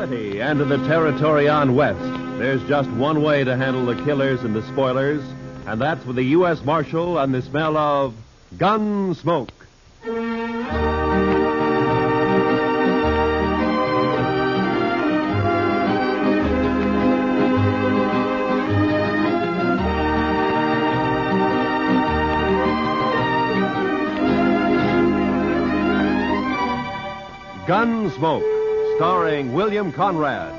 City and to the territory on west, there's just one way to handle the killers and the spoilers, and that's with the U.S. Marshal and the smell of Gunsmoke. Gunsmoke, starring William Conrad.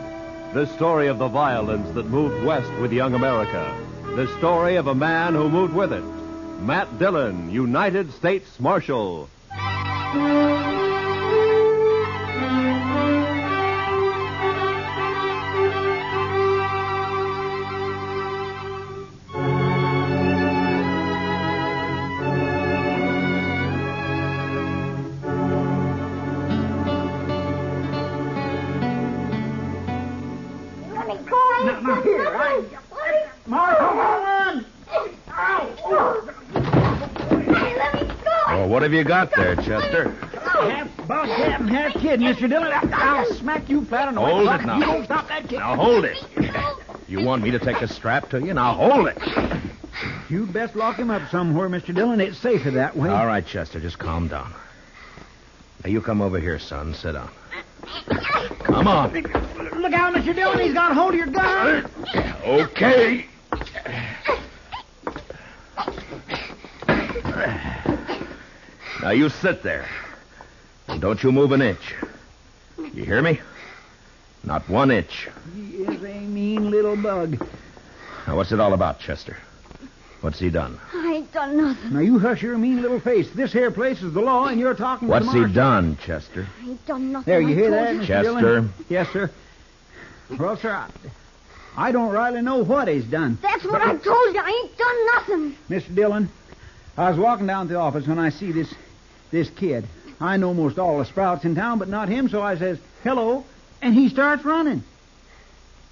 The story of the violence that moved west with young America. The story of a man who moved with it. Matt Dillon, United States Marshal. Now, here, Marshal, run! Hey, let me go! Oh, what have you got there, Chester? Half boss, half kid, Mr. Dillon. I'll smack you flat on the Hold way. it now. You don't stop that kid. Now, hold it. You want me to take a strap to you? Now, hold it. You'd best lock him up somewhere, Mr. Dillon. It's safer that way. All right, Chester, just calm down. Now, you come over here, son. Sit down. Come on. Look out, Mr. Dillon. He's got hold of your gun. Okay. Now, you sit there. And don't you move an inch. You hear me? Not 1 inch. He is a mean little bug. Now, what's it all about, Chester? What's he done? I ain't done nothing. Now, you hush your mean little face. This here place is the law, and you're talking to the What's he marshal. done, Chester? I ain't done nothing. There, you I hear told that, you. Mr. Chester? Dillon? Yes, sir. Well, sir, I don't rightly know what he's done. That's what I told you. I ain't done nothing. Mr. Dillon, I was walking down to the office when I see this kid. I know most all the sprouts in town, but not him, so I says, hello, and he starts running.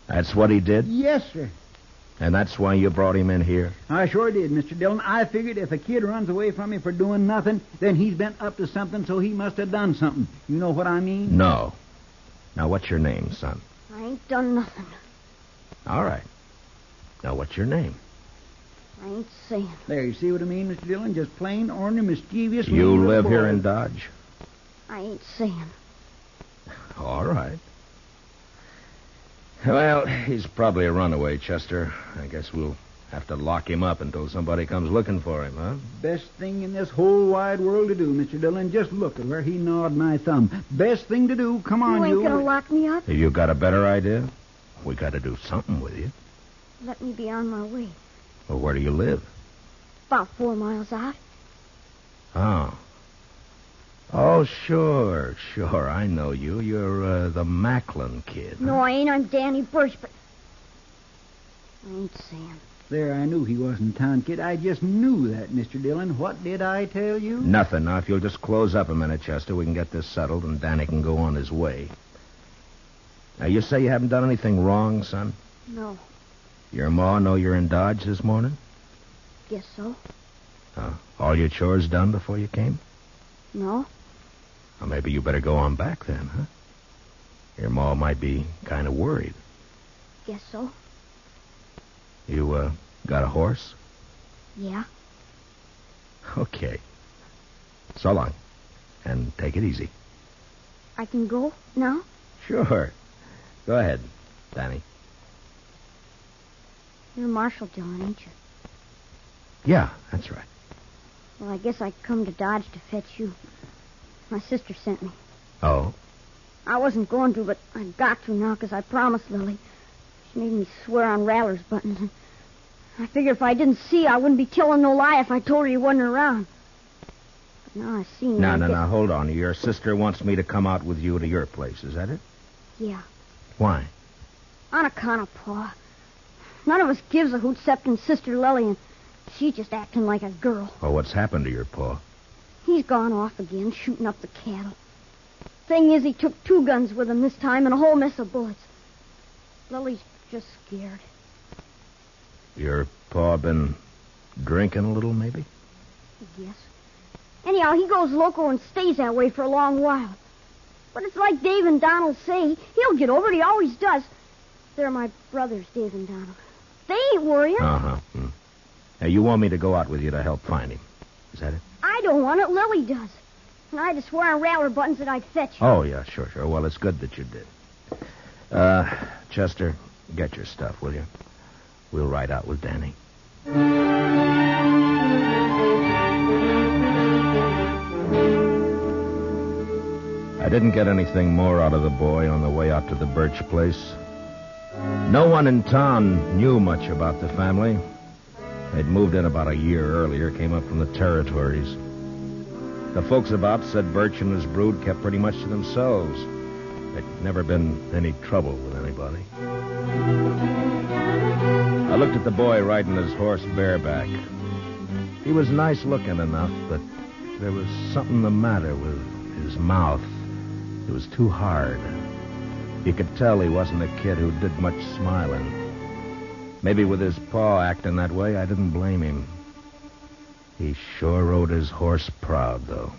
That's what he did? Yes, sir. And that's why you brought him in here? I sure did, Mr. Dillon. I figured if a kid runs away from me for doing nothing, then he's been up to something, so he must have done something. You know what I mean? No. Now, what's your name, son? I ain't done nothing. All right. Now, what's your name? I ain't saying. There, you see what I mean, Mr. Dillon? Just plain, ornery, mischievous. You little live boy. here in Dodge? I ain't saying. All right. Well, he's probably a runaway, Chester. I guess we'll have to lock him up until somebody comes looking for him, huh? Best thing in this whole wide world to do, Mr. Dillon. Just look at where he gnawed my thumb. Best thing to do. Come on, You ain't gonna lock me up? Have you got a better idea? We got to do something with you. Let me be on my way. Well, where do you live? About 4 miles out. Oh. Oh, sure. I know you. You're the Macklin kid. No, I ain't. I'm Danny Birch, but I ain't saying. There, I knew he wasn't town kid. I just knew that, Mr. Dillon. What did I tell you? Nothing. Now, if you'll just close up a minute, Chester, we can get this settled and Danny can go on his way. Now, you say you haven't done anything wrong, son? No. Your ma know you're in Dodge this morning? Guess so. All your chores done before you came? No. Well, maybe you better go on back then, huh? Your ma might be kind of worried. Guess so. You, got a horse? Yeah. Okay. So long. And take it easy. I can go now? Sure. Go ahead, Danny. You're Marshal Dillon, ain't you? Yeah, that's right. Well, I guess I come to Dodge to fetch you. My sister sent me. Oh? I wasn't going to, but I've got to now, because I promised Lily. She made me swear on Rattler's buttons. I figured if I didn't see you, I wouldn't be telling no lie if I told her you wasn't around. But now I seen you. Now, hold on. Your sister wants me to come out with you to your place, is that it? Yeah. Why? On account of Pa. None of us gives a hoot excepting Sister Lily, and she's just acting like a girl. Oh, what's happened to your pa? He's gone off again, shooting up the cattle. Thing is, he took 2 guns with him this time and a whole mess of bullets. Lily's just scared. Your pa been drinking a little, maybe? I guess. Anyhow, he goes loco and stays that way for a long while. But it's like Dave and Donald say. He'll get over it. He always does. They're my brothers, Dave and Donald. They ain't worrying. Uh-huh. Hey, you want me to go out with you to help find him? Is that it? I don't want it. Lily does. And I had to swear on rattler buttons that I'd fetch you. Oh, yeah, sure. Well, it's good that you did. Chester, get your stuff, will you? We'll ride out with Danny. I didn't get anything more out of the boy on the way out to the Birch place. No one in town knew much about the family. They'd moved in about a year earlier, came up from the territories. The folks about said Birch and his brood kept pretty much to themselves. There'd never been any trouble with anybody. I looked at the boy riding his horse bareback. He was nice looking enough, but there was something the matter with his mouth. It was too hard. You could tell he wasn't a kid who did much smiling. Maybe with his paw acting that way, I didn't blame him. He sure rode his horse proud, though.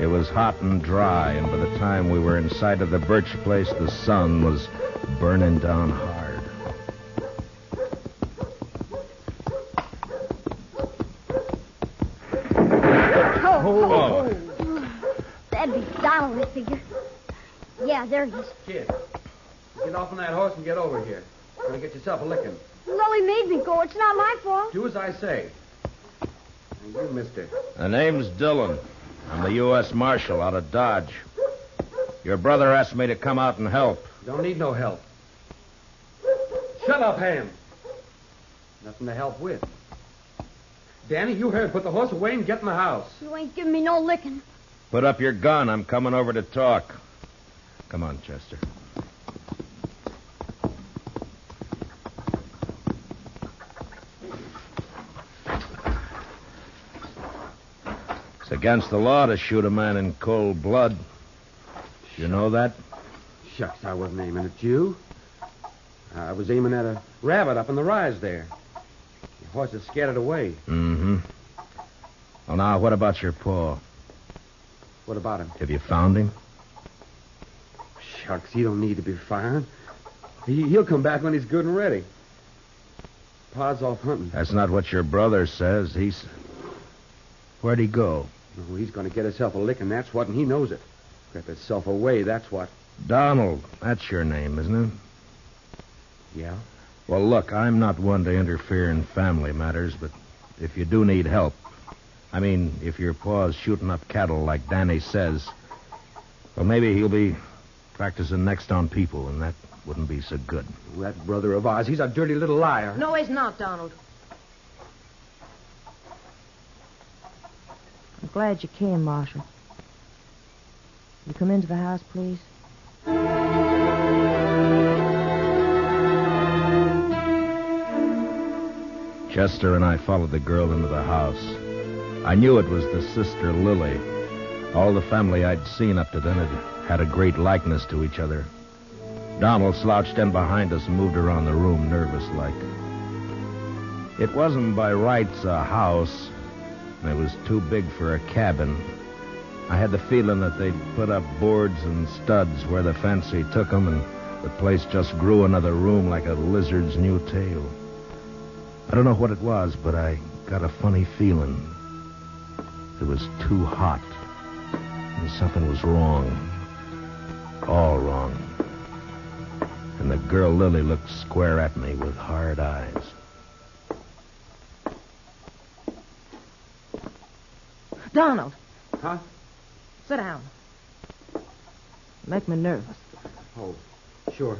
It was hot and dry, and by the time we were inside of the Birch place, the sun was burning down hard. Oh. That'd be Donald, I figure. Yeah, there he is. Kid, get off on that horse and get over here. You're going to get yourself a licking. Lily made me go. It's not my fault. Do as I say. And you, mister. The name's Dillon. I'm the U.S. Marshal out of Dodge. Your brother asked me to come out and help. Don't need no help. Shut up, Ham. Nothing to help with. Danny, you heard. Put the horse away and get in the house. You ain't giving me no licking. Put up your gun. I'm coming over to talk. Come on, Chester. It's against the law to shoot a man in cold blood. You know that? Shucks, I wasn't aiming at you. I was aiming at a rabbit up in the rise there. The horse is scared it away. Mm-hmm. Well, now, what about your paw? What about him? Have you found him? Shucks, he don't need to be found. He'll come back when he's good and ready. Pa's off hunting. That's not what your brother says. Where'd he go? Oh, he's going to get himself a licking, that's what, and he knows it. Crept himself away, that's what. Donald, that's your name, isn't it? Yeah? Well, look, I'm not one to interfere in family matters, but if you do need help, I mean, if your paw's shooting up cattle like Danny says, well, maybe he'll be practicing next on people, and that wouldn't be so good. Oh, that brother of ours, he's a dirty little liar. No, he's not, Donald. I'm glad you came, Marshal. You come into the house, please? Chester and I followed the girl into the house. I knew it was the sister Lily. All the family I'd seen up to then had a great likeness to each other. Donald slouched in behind us and moved around the room nervous-like. It wasn't by rights a house. It was too big for a cabin. I had the feeling that they'd put up boards and studs where the fancy took them, and the place just grew another room like a lizard's new tail. I don't know what it was, but I got a funny feeling. It was too hot, and something was wrong. All wrong. And the girl Lily looked square at me with hard eyes. Donald. Huh? Sit down. You make me nervous. Oh, sure.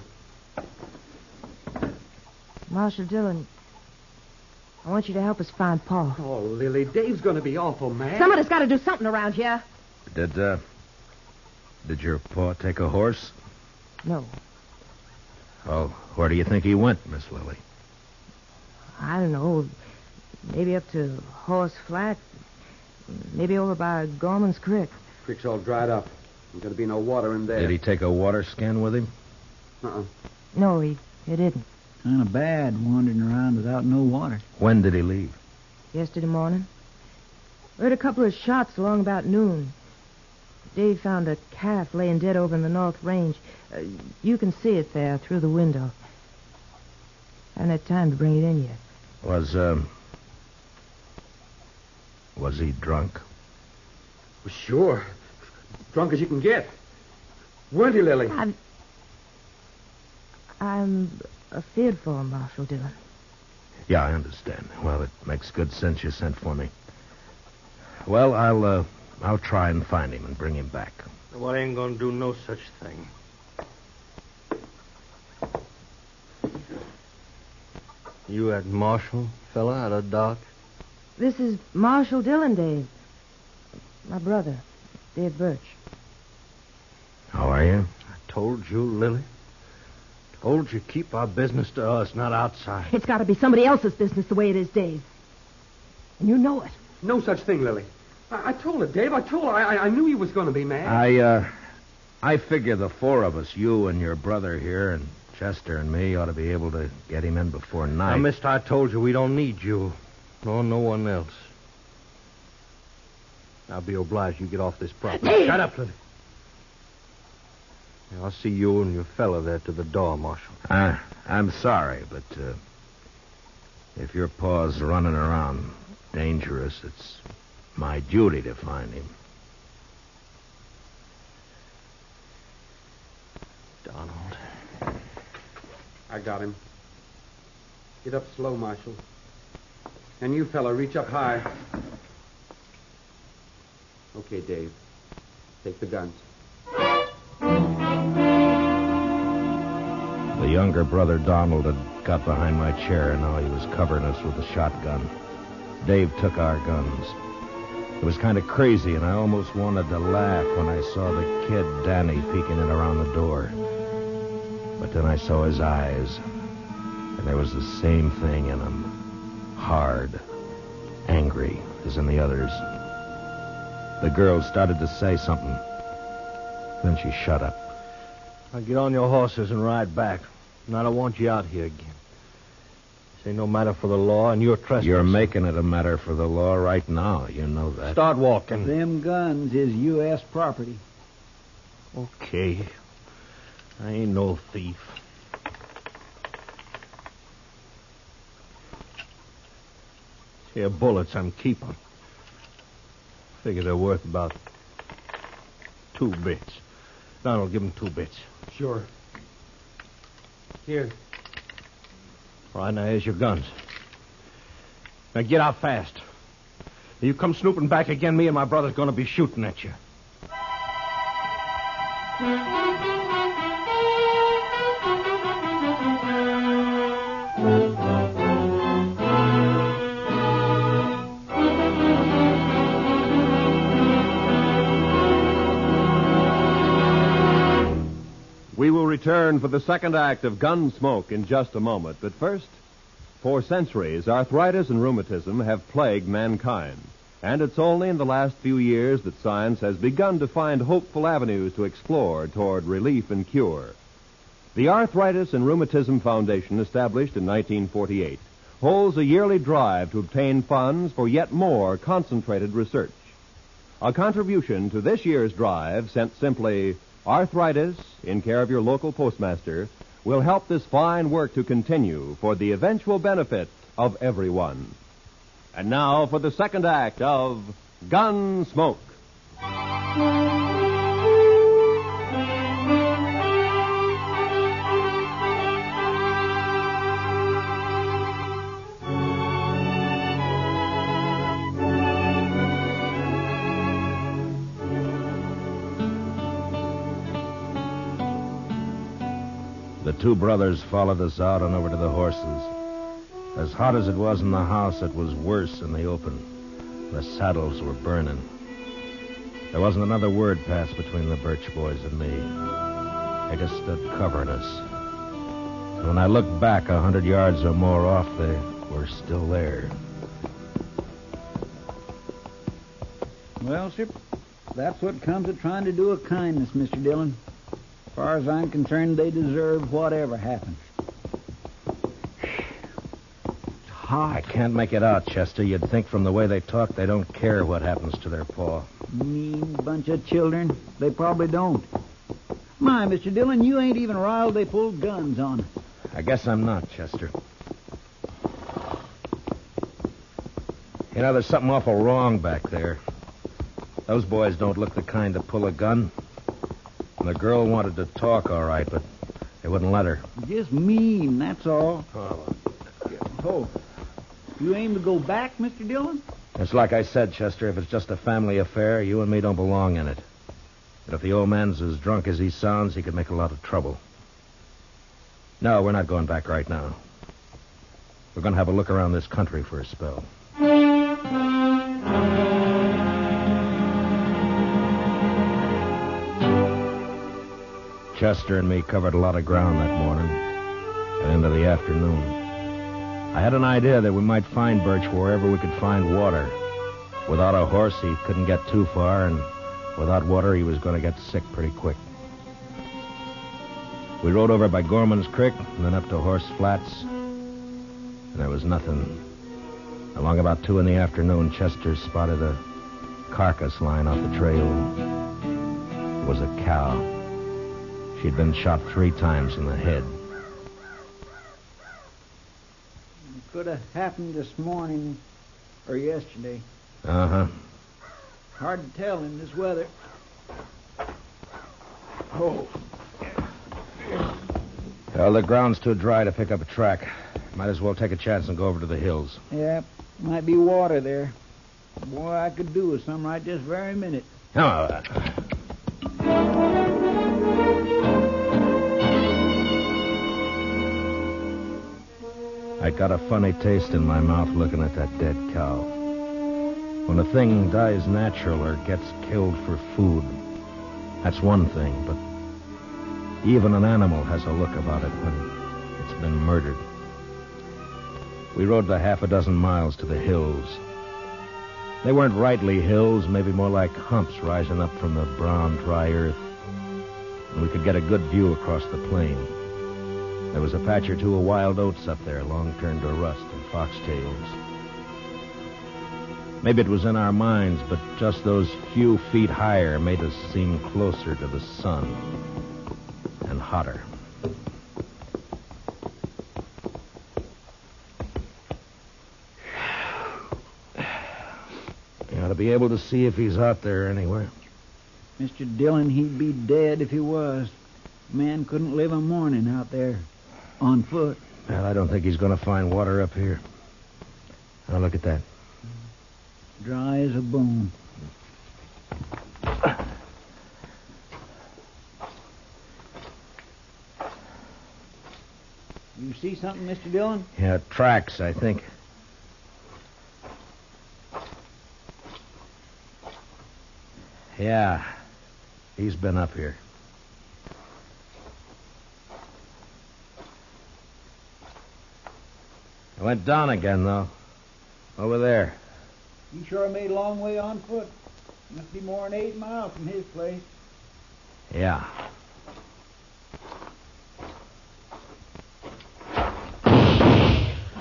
Marshal Dillon, I want you to help us find Paul. Oh, Lily, Dave's going to be awful mad. Somebody's got to do something around here. Did your paw take a horse? No. Well, where do you think he went, Miss Lily? I don't know. Maybe up to Horse Flat. Maybe over by Gorman's Creek. Creek's all dried up. There's going to be no water in there. Did he take a water skin with him? Uh-uh. No, he didn't. Kind of bad wandering around without no water. When did he leave? yesterday morning. We heard a couple of shots along about noon. Dave found a calf laying dead over in the North Range. You can see it there through the window. Haven't had time to bring it in yet. Was he drunk? Well, sure. Drunk as you can get. Weren't you, Lily? I'm afeard for him, Marshal Dillon. Yeah, I understand. Well, it makes good sense you sent for me. Well, I'll try and find him and bring him back. Well, I ain't gonna do no such thing. You that Marshal fella out of Doc? This is Marshal Dillon, Dave. My brother, Dave Birch. How are you? I told you, Lily. Told you keep our business to us, not outside. It's got to be somebody else's business the way it is, Dave. And you know it. No such thing, Lily. I told her, Dave. I told her. I knew he was going to be mad. I figure the four of us, you and your brother here, and Chester and me, ought to be able to get him in before night. Now, mister, I told you we don't need you. Nor no one else. I'll be obliged you get off this property. Shut up, Lily. I'll see you and your fella there to the door, Marshal. I'm sorry, but if your paw's running around dangerous, it's my duty to find him. Donald. I got him. Get up slow, Marshal. And you, fella, reach up high. Okay, Dave. Take the guns. The younger brother, Donald, had got behind my chair, and now he was covering us with a shotgun. Dave took our guns. It was kind of crazy, and I almost wanted to laugh when I saw the kid, Danny, peeking in around the door. But then I saw his eyes, and there was the same thing in them. Hard, angry, as in the others. The girl started to say something. Then she shut up. Now get on your horses and ride back. And I don't want you out here again. This ain't no matter for the law, and you're trespassing. You're making it a matter for the law right now. You know that. Start walking. Them guns is U.S. property. Okay. I ain't no thief. Here, bullets I'm keeping. Figure they're worth about 2 bits. Donald, give him 2 bits. Sure. Here. All right, now here's your guns. Now get out fast. If you come snooping back again, me and my brother's going to be shooting at you. We will return for the second act of Gunsmoke in just a moment. But first, for centuries, arthritis and rheumatism have plagued mankind. And it's only in the last few years that science has begun to find hopeful avenues to explore toward relief and cure. The Arthritis and Rheumatism Foundation, established in 1948, holds a yearly drive to obtain funds for yet more concentrated research. A contribution to this year's drive, sent simply Arthritis, in care of your local postmaster, will help this fine work to continue for the eventual benefit of everyone. And now for the second act of Gunsmoke. The 2 brothers followed us out and over to the horses. As hot as it was in the house, it was worse in the open. The saddles were burning. There wasn't another word passed between the Birch boys and me. They just stood covering us. And when I looked back 100 yards or more off, they were still there. Well, sir, that's what comes of trying to do a kindness, Mr. Dillon. As far as I'm concerned, they deserve whatever happens. hot. I can't make it out, Chester. You'd think from the way they talk they don't care what happens to their paw. Mean bunch of children. They probably don't. My, Mr. Dillon, you ain't even riled they pulled guns on us. I guess I'm not, Chester. You know, there's something awful wrong back there. Those boys don't look the kind to pull a gun. And the girl wanted to talk, all right, but they wouldn't let her. Just mean, that's all. Oh. Oh, you aim to go back, Mr. Dillon? It's like I said, Chester, if it's just a family affair, you and me don't belong in it. But if the old man's as drunk as he sounds, he could make a lot of trouble. No, we're not going back right now. We're going to have a look around this country for a spell. Chester and me covered a lot of ground that morning and into the afternoon. I had an idea that we might find Birch wherever we could find water. Without a horse, he couldn't get too far, and without water, he was going to get sick pretty quick. We rode over by Gorman's Creek and then up to Horse Flats, and there was nothing. Along about 2 in the afternoon, Chester spotted a carcass lying off the trail. It was a cow. She'd been shot 3 times in the head. Could have happened this morning or yesterday. Uh-huh. Hard to tell in this weather. Oh. Well, the ground's too dry to pick up a track. Might as well take a chance and go over to the hills. Yeah, might be water there. Boy, I could do with some right this very minute. Oh, I got a funny taste in my mouth looking at that dead cow. When a thing dies natural or gets killed for food, that's one thing, but even an animal has a look about it when it's been murdered. We rode the 6 miles to the hills. They weren't rightly hills, maybe more like humps rising up from the brown, dry earth. And we could get a good view across the plain. There was a patch or two of wild oats up there, long turned to rust, and foxtails. Maybe it was in our minds, but just those few feet higher made us seem closer to the sun and hotter. You ought to be able to see if he's out there anywhere. Mr. Dillon, he'd be dead if he was. Man couldn't live a morning out there on foot. Well, I don't think he's going to find water up here. Now, look at that. Dry as a bone. You see something, Mr. Dillon? Yeah, tracks, I think. Yeah, he's been up here. I went down again, though. Over there. He sure made a long way on foot. Must be more than 8 miles from his place. Yeah.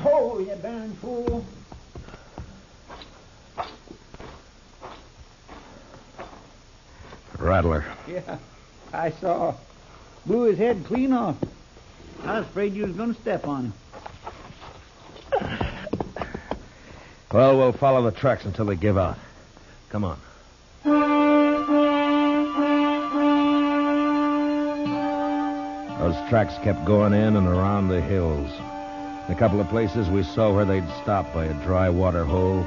Oh, you darn fool. Rattler. Yeah, I saw. Blew his head clean off. I was afraid you was going to step on him. Well, we'll follow the tracks until they give out. Come on. Those tracks kept going in and around the hills. In a couple of places we saw where they'd stopped by a dry water hole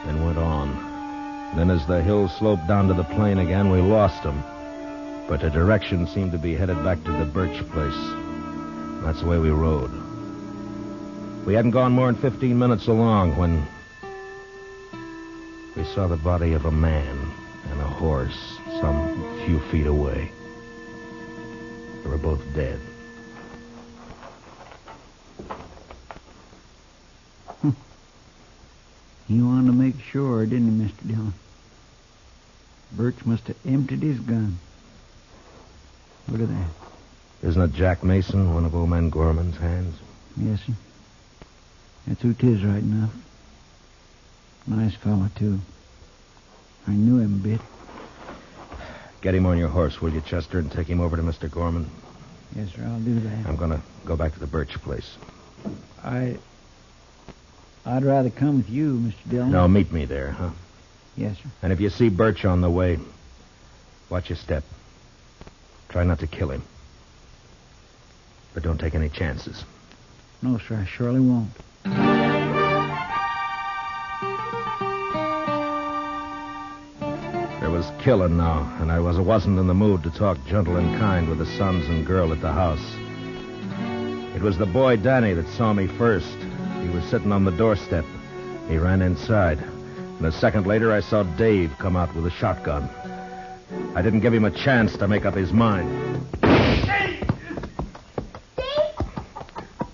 and went on. Then as the hill sloped down to the plain again, we lost them. But the direction seemed to be headed back to the Birch place. That's the way we rode. We hadn't gone more than 15 minutes along when we saw the body of a man and a horse some few feet away. They were both dead. He wanted to make sure, didn't he, Mr. Dillon? Birch must have emptied his gun. Look at that. Isn't it Jack Mason, one of old man Gorman's hands? Yes, sir. That's who 'tis right enough. Nice fella, too. I knew him a bit. Get him on your horse, will you, Chester, and take him over to Mr. Gorman? Yes, sir, I'll do that. I'm going to go back to the Birch place. I'd rather come with you, Mr. Dillon. No, meet me there, huh? Yes, sir. And if you see Birch on the way, watch your step. Try not to kill him. But don't take any chances. No, sir, I surely won't. There was killing now, and I wasn't in the mood to talk gentle and kind with the sons and girl at the house. It was the boy Danny that saw me first. He was sitting on the doorstep. He ran inside. And a second later, I saw Dave come out with a shotgun. I didn't give him a chance to make up his mind. Dave!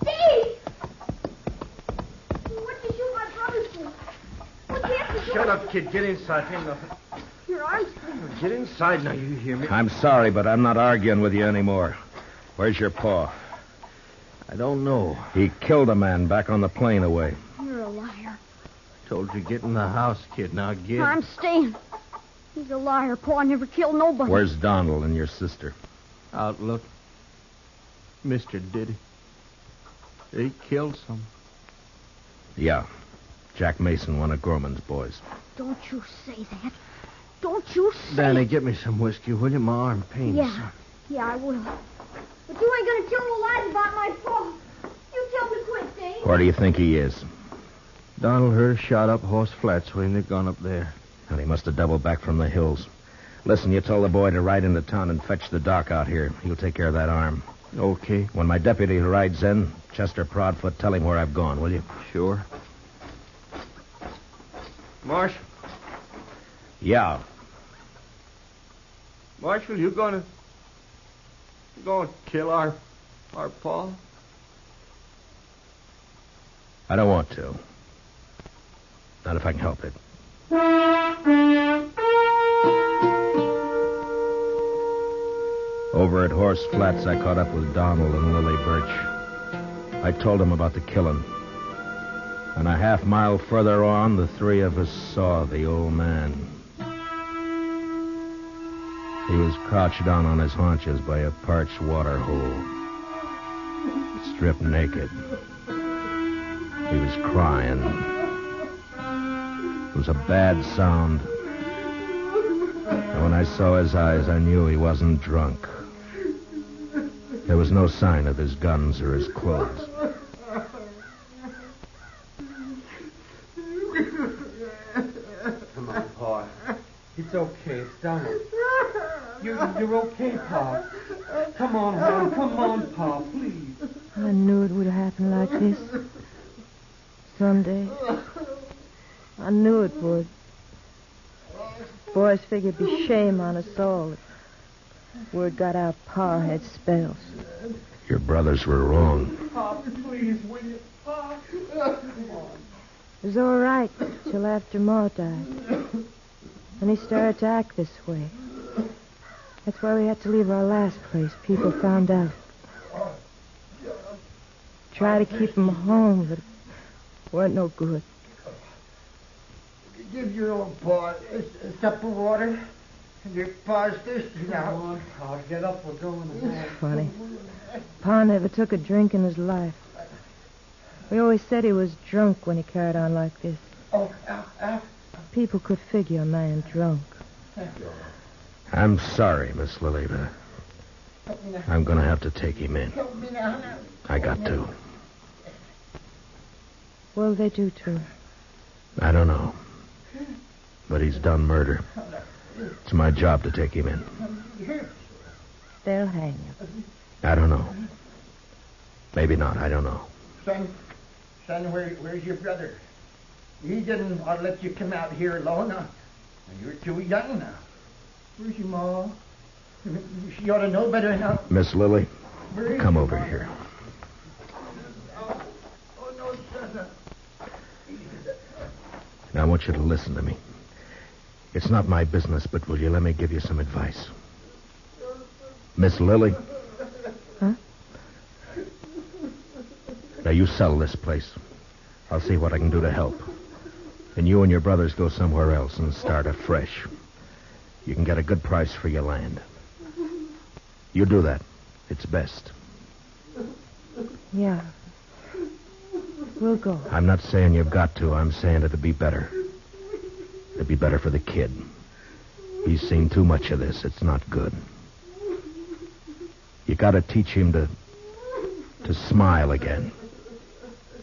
Dave! What did you shoot my brother for? What happened to Shut him? up, kid. Get inside. Ain't nothing. Your arm's... Get inside now, you hear me? I'm sorry, but I'm not arguing with you anymore. Where's your paw? I don't know. He killed a man back on the plane away. You're a liar. Told you get in the house, kid. Now get. I'm staying. He's a liar. Pa never killed nobody. Where's Donald and your sister? Outlook. Mr. Diddy. He killed some. Yeah. Jack Mason, one of Gorman's boys. Don't you say that. Don't you say Danny, it. get me some whiskey, will you? My arm pains. Yeah. Yeah, I will. But you ain't gonna tell no lies about my pa. You tell me quick, Dave. Where do you think he is? Donald heard a shot up Horse Flats when they'd gone up there. Well, he must have doubled back from the hills. Listen, you told the boy to ride into town and fetch the doc out here. He'll take care of that arm. Okay. When my deputy rides in, Chester Proudfoot, tell him where I've gone, will you? Sure. Marshal. Yeah. Marshal, you gonna kill our pa? I don't want to. Not if I can help it. Over at Horse Flats, I caught up with Donald and Lily Birch. I told them about the killing. And a half mile further on, the three of us saw the old man. He was crouched down on his haunches by a parched water hole, stripped naked. He was crying. It was a bad sound. And when I saw his eyes, I knew he wasn't drunk. There was no sign of his guns or his clothes. Come on, Pa. It's okay. It's Donald. You're okay, Pa. Come on, hon. Come on, Pa, please. I knew it would happen like this. Someday. I knew it would. Boys figured it'd be shame on us all. Word got out Pa had spells. Your brothers were wrong. Pa, please, will you? Pa. It was all right till after Ma died. And he started to act this way. That's why we had to leave our last place. People found out. Try to keep him home, but it weren't no good. Give your old Pa a sup of water. Your Pa's thirsty now. Come on, Pa. Get up. We're going home. Funny. Pa never took a drink in his life. We always said he was drunk when he carried on like this. Oh, People could figure a man drunk. I'm sorry, Miss Lily, but I'm going to have to take him in. help me now. I got to. Well, they do, too. I don't know. But he's done murder. It's my job to take him in. They'll hang you. I don't know. Maybe not. I don't know. Son, where's your brother? He didn't ought to let you come out here alone. You're too young now. Where's your Ma? She ought to know better now. Miss Lily, come over here. Oh, no, son. Now, I want you to listen to me. It's not my business, but will you let me give you some advice? Miss Lily? Huh? Now, you sell this place. I'll see what I can do to help. And you and your brothers go somewhere else and start afresh. You can get a good price for your land. You do that. It's best. Yeah. We'll go. I'm not saying you've got to. I'm saying it'd be better. It'd be better for the kid. He's seen too much of this. It's not good. You gotta teach him to smile again.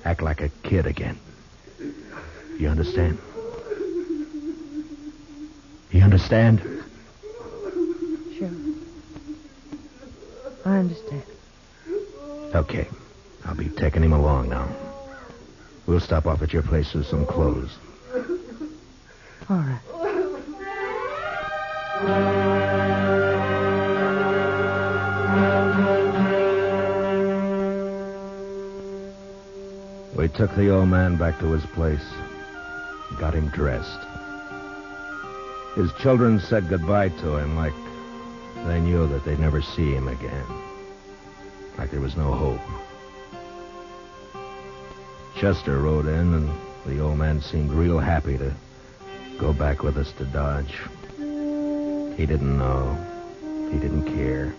Act like a kid again. You understand? You understand? Sure. I understand. Okay. I'll be taking him along now. We'll stop off at your place with some clothes. All right. We took the old man back to his place. Got him dressed. His children said goodbye to him like they knew that they'd never see him again. Like there was no hope. Chester rode in, and the old man seemed real happy to go back with us to Dodge. He didn't know. He didn't care.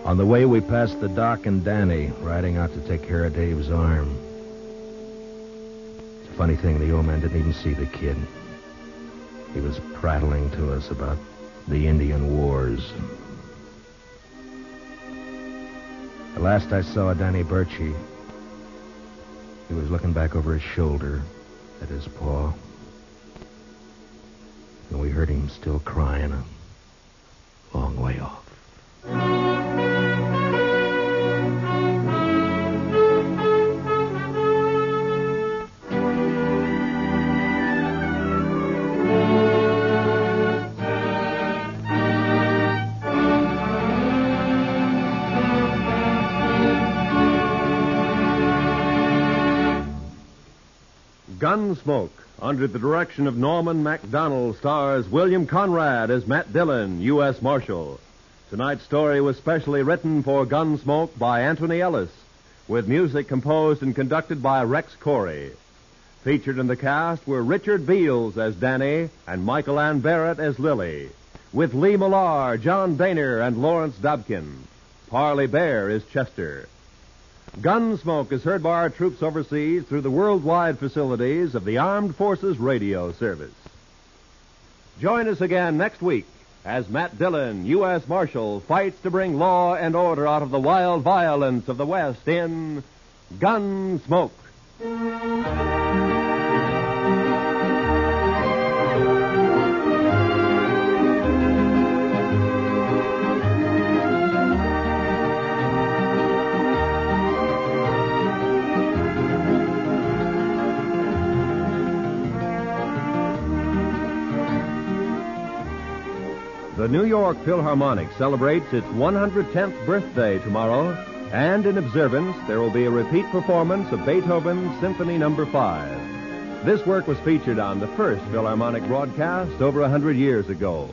On the way, we passed the Doc and Danny riding out to take care of Dave's arm. It's a funny thing, the old man didn't even see the kid. He was prattling to us about the Indian wars. The last I saw of Danny Birchie, he was looking back over his shoulder at his paw. And we heard him still crying a long way off. Gunsmoke, under the direction of Norman MacDonald, stars William Conrad as Matt Dillon, U.S. Marshal. Tonight's story was specially written for Gunsmoke by Anthony Ellis, with music composed and conducted by Rex Corey. Featured in the cast were Richard Beals as Danny and Michael Ann Barrett as Lily, with Lee Millar, John Boehner, and Lawrence Dobkin. Parley Bear is Chester. Gunsmoke is heard by our troops overseas through the worldwide facilities of the Armed Forces Radio Service. Join us again next week as Matt Dillon, U.S. Marshal, fights to bring law and order out of the wild violence of the West in Gunsmoke. The New York Philharmonic celebrates its 110th birthday tomorrow, and in observance, there will be a repeat performance of Beethoven's Symphony No. 5. This work was featured on the first Philharmonic broadcast over 100 years ago.